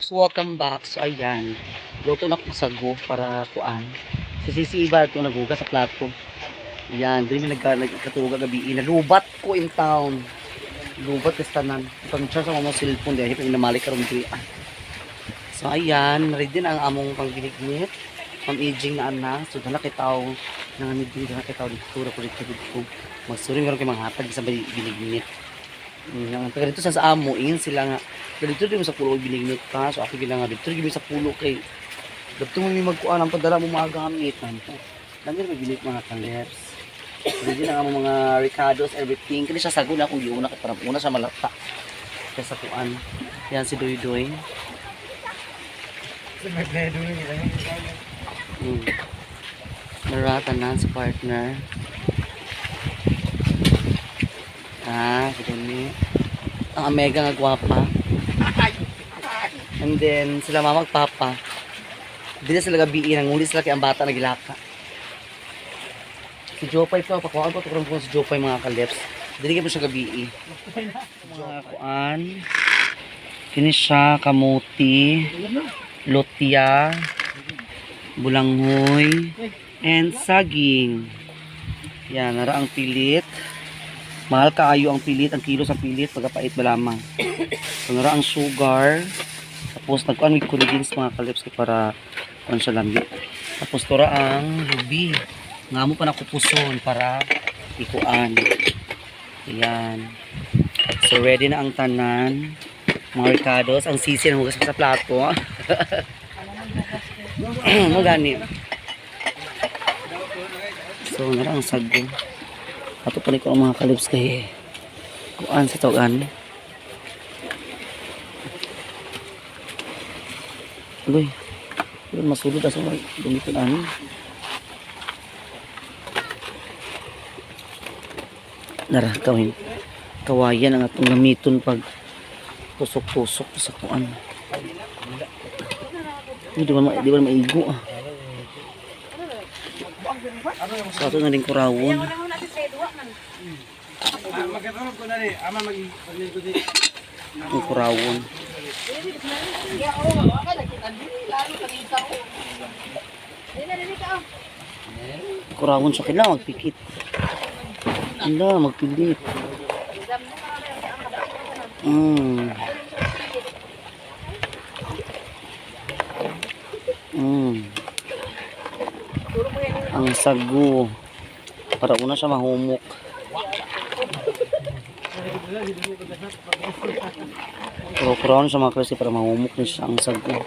Kaleps, welcome back. So ayan, luto na ko sa go para kuan. Si Sisi Iba ito naguga sa plato. Ayan, doon yung nagkatuga gabi. Nalubat ko in town. Lubat kastanan. Pag-charge sa mga cellphone dahil pag inamalik ka rin. So ayan, ready na ang among pangbilignit. Pang-aging na ana. So dala kitaw nang amid dala kitaw dito ra ko dito. Magsuri meron kay mga hatag sa bilignit. Ang taga dito sa amuin sila nga dito din sa pulo binignit pa, so ako gila nga dito din sa pulo kay dito mo may magkuan ang padala mo magamit nanto dami may bilit mga Kaleps dito na ang mga ricados everything kini siya sago na kung giuna kay para una sa malata kay sa kuan yan si Doy Doy naratan na sa partner gano'n ang mega nga gwapa. And then sila mama ug papa. Dili sila gabi nang nguli sila kay ang bata nagilaka. Si Jopay pa pakuan ko tukron ko si Jopay mga Kaleps. Dili kay siya gabi. Mga kuan. Kini siya kamuti, lutya, bulanghoy, and saging. Yan, nara ang pilit. Mahal kaayo ang pilit, ang kilo sa pilit, pagkapait ba lamang. So, nara ang sugar. Tapos, nagkuhan may ingredients mga Kaleps para kuhan siya lambi. Tapos, tora ang ruby. Nga mo pa nakupuson para ikuan. Ayan. So, ready na ang tanan. Mga ricados. Ang sisi na hugas sa plato. Magani. So, nara ang sago. Ato pa rin ko ang mga Kaleps kay kuan sa tawagan. Uy, masulod asa may dumiton ani. Nara kawin. Kawayan ang atong gamiton pag tusok-tusok sa kuan. Di ba maigo ah. So ato na rin kurawon. Ang kurawon. Kurawon sa kila magpikit. Ala magpilit. Ang sago para una siya mahumok. Kuro-kuroon siya mga Kaleps para mahumok na siya ang sago.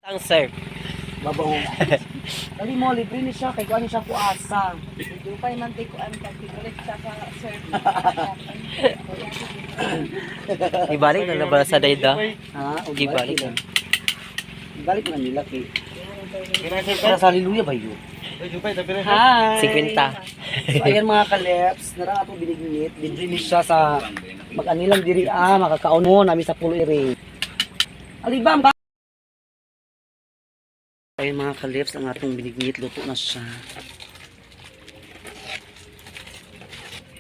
Ang sir babaw. Dali mo libre ni siya kay kuan siya kuasa. Dupay man tay kuan pagtigulit sa sir. Ibalik na ba sa dayda? Ha, Ibalik na. Ibalik na nila kay. Para sa haleluya ba yun? Hi. 50. So ayan mga Kaleps, nara atong binignit, libre ni siya sa mag-anilang diri makakaon mo namin sa pulo iri. Alibam ba? Ayan mga Kaleps, ang atong binignit luto na siya.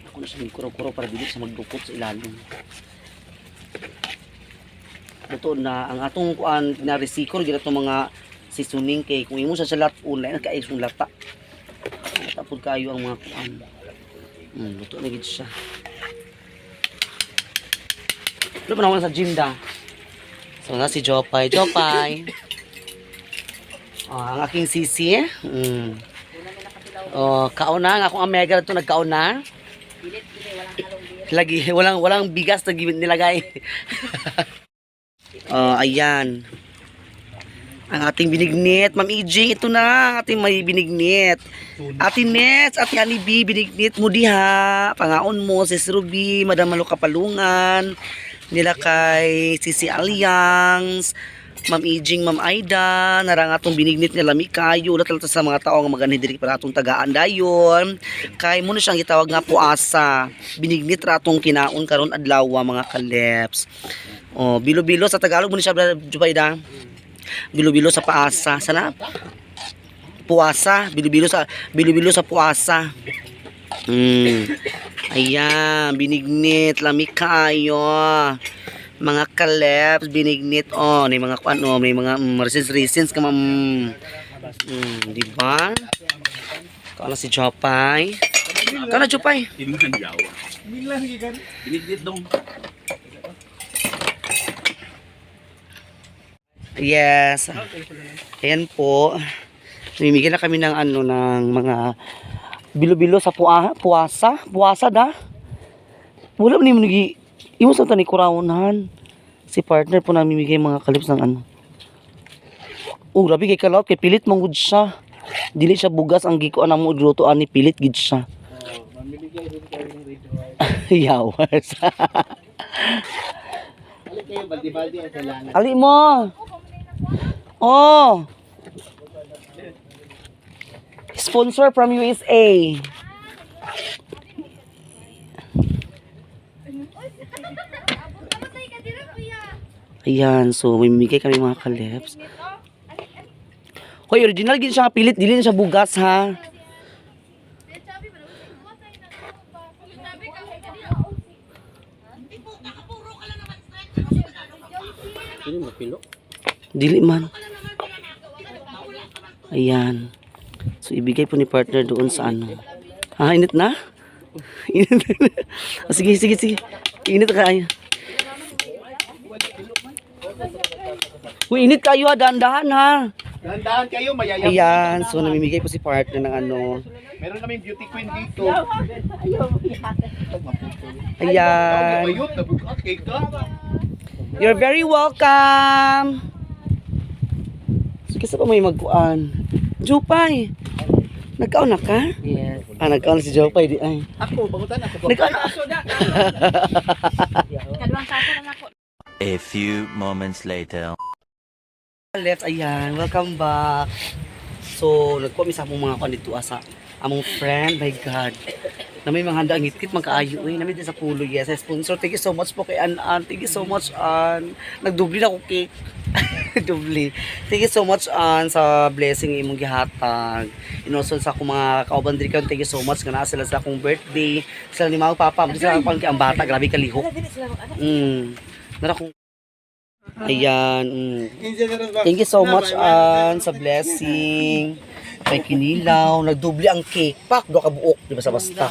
Ako na siya kuro-kuro para dili siya magdukot sa ilalim. Luto na ang atong kuan na-recycle gid atong mga seasoning kay kung imo sa salat unlay na kay isong lata. Tapos kayo ang mga kuan. Luto na gid siya. Luto na sa gym da. So na si Jopay. Ang aking sisi. Kauna nga akong mega to nagkauna. Lagi walang bigas na nilagay. Ayan. Ang ating binignit, Ma'am Ijing, ito na ang ating may binignit. Ate Nets, Ate Honeybee, binignit mo diha. Pangaon mo, Sis Ruby, Madam Malo Kapalungan, nila kay Sisi Aliangs, Ma'am Ijing, Ma'am Aida, narang atong binignit nga lami kayo, ulat sa mga tao nga magani diri para atong tagaan dayon. Kay mo na siyang gitawag nga puasa. Binignit ra atong kinaon karon adlaw mga Kaleps. Bilo-bilo sa Tagalog mo ni siya Jubayda. Bilo-bilo sa paasa. Sana puwasa. Bilo-bilo sa puwasa. Ayan, binignit. Lami kayo. Mga kalebs, binignit. Oh, may mga ano, may mga resins ka diba? Kala si Jopay. Kala Jopay. Binigdit dong. Yes. Ayan po. Namimigay na kami ng ano ng mga bilo-bilo sa puwasa. Puwasa da. Wala man yung nagi. Imo sa tani kurawunan. Si partner po namimigay mga kalips ng ano. Oh, grabe kay kalawat kay pilit manggod siya. Dili siya bugas ang gikuan mo lutoan ni pilit gid siya. Mamimigay rin kayo ng radio. Yawas. Balik kayo, baldi-baldi ang kailangan. Ali mo. Oh. Sponsor from USA. Ayan, so may mimigay kami mga kaleps. Hoy, original gid siya pilit, dili na siya bugas ha. Dili man. Ayan. So ibigay po ni partner doon sa ano. Ha, init na? Init na. Oh, sige. Init ka. Uy, init kayo ha, dahan-dahan ha. Dahan-dahan kayo, mayayang. Ayan, so namimigay po si partner ng ano. Meron kaming beauty queen dito. Ayan. Ayun, nabukat cake ka. You're very welcome. Sige sa pa may magkuan. Jopay. Nagkaon na ka? Yes. Nagkaon na si Jopay di ay. Ako, bangutan ako. Nagkaon na. Kadwang kaso na ako. A few moments later. Left, ayan. Welcome back. So, nagkuha mi sa among mga kuan dito sa among friend. My God. Na may mga handa ang hitkit magkaayo eh. Namin din sa pulo. Yes, sponsor. Thank you so much po kay An. Thank you so much, An. Nagdubli na ako cake. Dubli. Thank you so much, An, sa blessing imong gihatag. Also sa akong mga kaubandrikan, thank you so much. Nga naa sila sa akong birthday. Sila ni mga papa. Sila ang bata. Grabe kalihok. Nara kong ayan. Thank you so much, An, sa blessing. May kinilaw, nagdubli ang cake. Pak, do ka buok, di ba sa basta?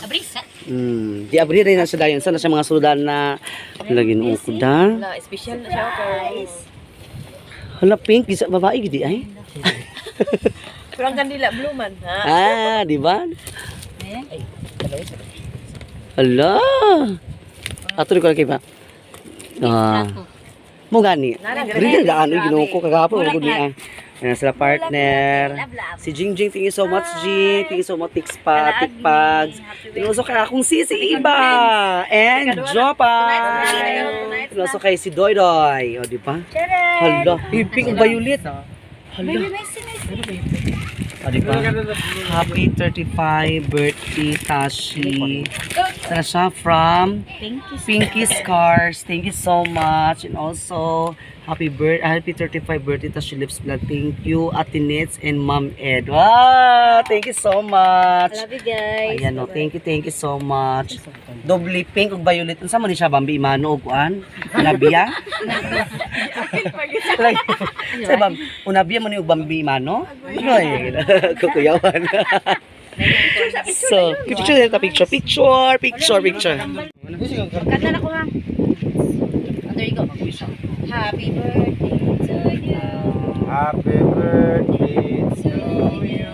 Di abri rin na sa dayon. Sana sa mga sudan na lagin ko da. Special na siya, guys. Hala, pink, isa babae gidi ay. Pero ang kandila, blue man, ha? Di ba? Hala. Ato rin ko lang kay ba? Mo gani. Rin na ano ginoo ko kagapon ko ni ay. Ayan sila partner. Si Jingjing, thank you so much, Jing. Thank you so much, Tikpags. Tinuso kay akong Sisi Iba. And Jopay. Tinuso kay si Doydoy. O, di ba? Hala. Pink violet. Hala. O, di ba? Happy 35 birthday, Tashi. Sana siya from Pinky Scars. Thank you so much. And also, happy 35 birthday Tashi Lips Blood. Thank you, Ate Nets and Mom Ed. Wow! Thank you so much. I love you, guys. Ayan o, thank you so much. Doble pink ug violet. Unsa man ni siya Bambi Imano ug kuan? Unabiya? Say bam, unabiya man ni ug Bambi Imano? Ay, kukuyawan. So, picture. Kanta na ko, ha? There you go. Happy birthday to you. Happy birthday to you.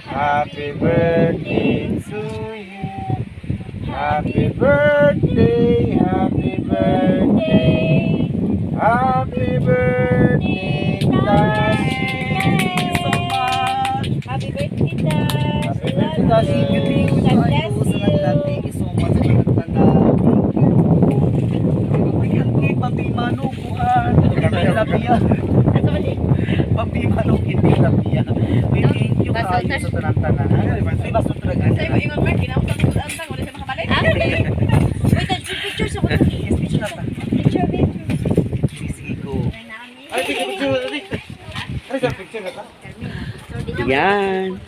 Happy birthday to you. Happy birthday, happy birthday. Happy birthday, Tashi. So much. Happy birthday, Dash. Happy birthday, Tashi. God bless you. Thank you so much. Bambi Imano kuan. Labiya. Bambi Imano hindi labiya. Thank you kayo sa tanan-tanan. May baso talaga. Sa'yo mo, ingon, Mark. Ginautang ko ang tang. Wala siya makabalik. Wait, picture sa mga. Picture na ta. Picture. Sige go. Ay, picture na ta. Ay, sa picture na ta. Ayan.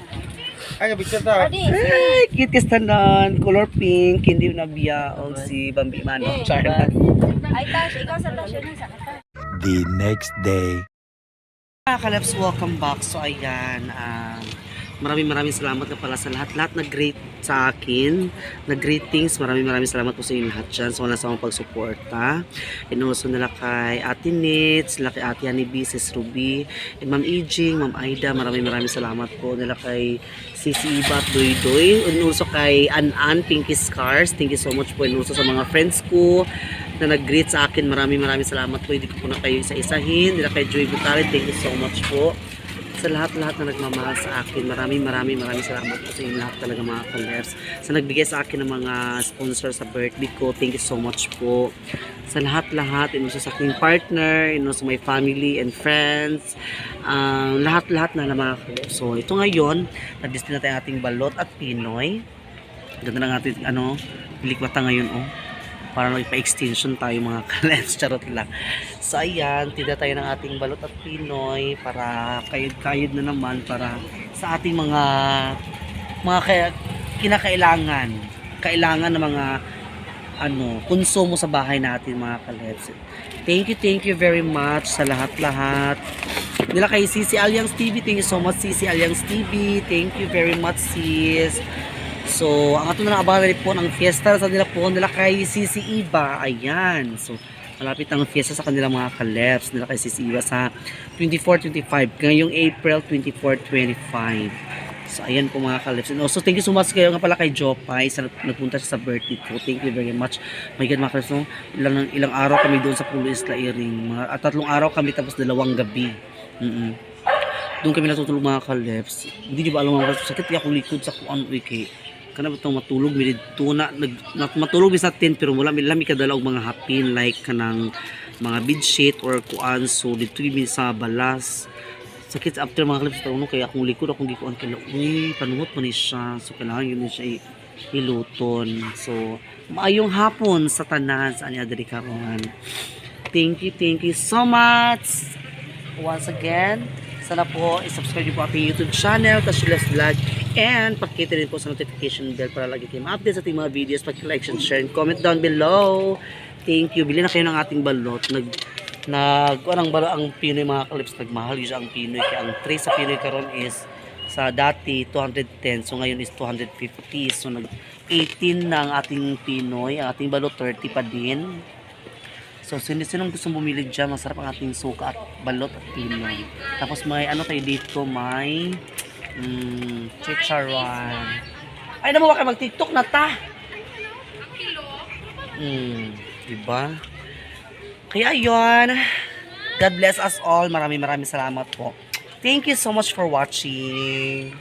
Ay, picture ta. Adi, Ay, cute tanan. Color pink. Hindi na biya. O si Bambi Manok. Charlotte. ay Tash, ikaw sa Tash yun sa kata. The next day. Mga Kalebs, welcome back. So ayan, maraming salamat na pala sa lahat nag-greet sa akin, nag-greetings, maraming salamat po sa inyo lahat dyan sa walang samang pagsuporta. And also nila kay Ate Nitz, nila kay Ate Honeybee, Sis Ruby, and Ma'am Ijing, Ma'am Aida, maraming salamat po. Nila kay Sisi Iba at Doy Doy, and also kay An Pinky Scars, thank you so much po. And also sa mga friends ko na nag-greet sa akin, maraming salamat po. Hindi ko po na kayo isa-isahin. Nila kay Joy Butali, thank you so much po. Sa lahat na nagmamahal sa akin, maraming salamat po sa inyo lahat talaga mga Kalebs. Sa nagbigay sa akin ng mga sponsor sa birthday ko, thank you so much po. Sa lahat, and also sa aking partner, and also my family and friends, lahat na mga Kalebs. So ito ngayon, nag-display na tayo ating balot at Pinoy. Ganda ng ating likwata ngayon para nagpa-extension tayo mga Kalebs, charot lang. So ayan, tinda tayo ng ating balot at Pinoy para kayod na naman para sa ating mga kinakailangan ng mga konsumo sa bahay natin mga Kalebs. Thank you very much sa lahat. Nila kay Sisi Aliang TV, thank you so much Sisi Aliang TV, thank you very much sis. So, ang ato na abangan po ng fiesta sa nila kay Sisi Iba. Ayan. So, malapit ang fiesta sa kanila mga Kalebs. Nila kay Sisi Iba sa 24-25. Ngayong April 24-25. So, ayan po mga Kalebs. And also, thank you so much kayo nga pala kay Jopay sa nagpunta siya sa birthday ko. Thank you very much. My God mga Kalebs, no? Ilang araw kami doon sa Pulo Isla Iring. At 3 araw kami tapos 2 gabi. Doon kami natutulog mga Kalebs. Hindi nyo ba alam mga sakit akong likod sa kuan kay kana itong matulog mi dito matulog mi sa tent pero wala mi kadala og mga hapin like kanang mga bedsheet or kuan. So dito mi sa balas sakit after mga Kalebs taon kaya akong likod akong gikuan kay panuhot man ni siya. So kailangan yun siya iluton. So maayong hapon sa tanan sa anya diri karon. Thank you so much once again. Sana po i-subscribe niyo po ating YouTube channel, Tashilas Vlog, and pakita rin po sa notification bell para lagi kayong update sa ating mga videos. Paki-like, share, and comment down below. Thank you. Bili na kayo ng ating balot. Ang Pinoy mga Kalebs, nagmahal yun ang Pinoy. Kaya ang tray sa Pinoy karon is sa dati 210, so ngayon is 250. So nag-18 na ang ating Pinoy. Ang ating balot 30 pa din. So, sinong gusto bumili dyan, masarap ang ating suka at balot at Pinoy. Tapos may tayo dito, may chicharon. Ay, naman kayo mag-tiktok na ta. Diba? Kaya yun. God bless us all. Maraming salamat po. Thank you so much for watching.